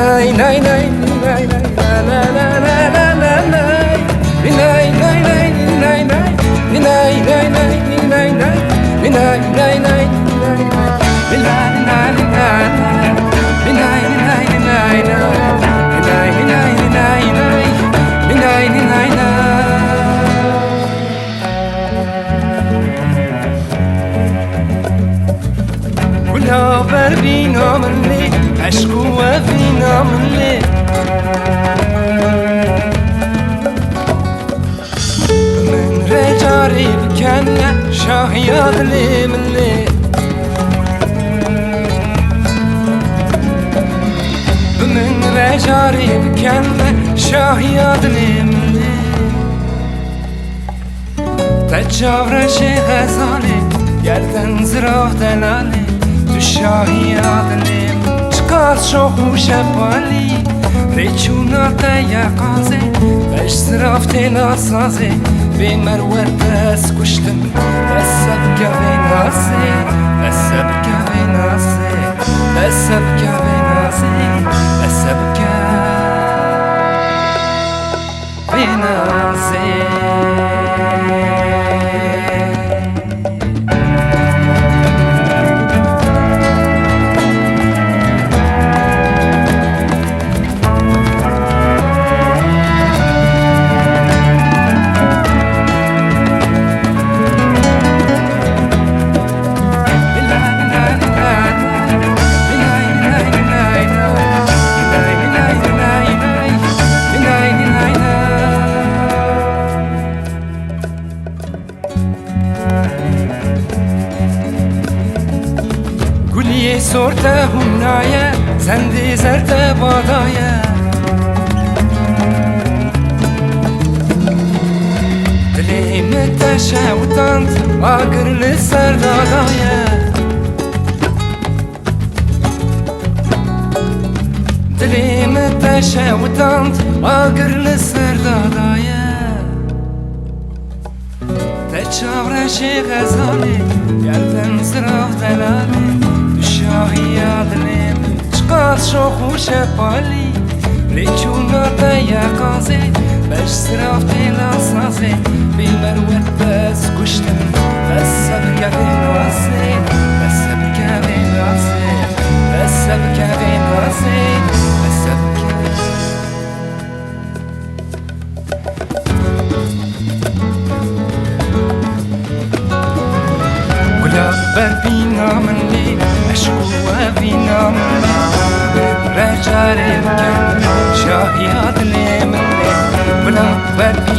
nay nay nay nay nay la la la la la la nay nay nay nay nay nay nay nay nay nay nay nay nay بينا من لي عشق وفينا من لي من رجاري بكنا شاهياد لي من لي من رجاري بكنا شاهياد لي من لي تجاور شي غزالي يردن زراف دلالي شاهی عدلیم چکار شوخ و شبالی ریچونا تا یقازه بش زرافتی ناسازه بی مرور دست کشتم دست بگوی نازه دست بگوی نازه دست بگوی نازه دست بگوی نازه گلیه سرته هنایه زنده زرده بادایه دلیم تشه و تند آگر لسر دادایه دلیم تشه و تند آگر لسر دادایه تچاورشی غزالی گردن زراف دلالی شاهی عدلیم چقدر شوخ و شبالی ریچونا تا یقازه بش زرافتی ناسازه بی مرور بس کشتم بس بگوی نازه بس بگوی نازه بس بگوی نازه بس بگوی گلاب بر بینا من لی عشق وفينا من رجال الكل شاهي هذا اللي من بلا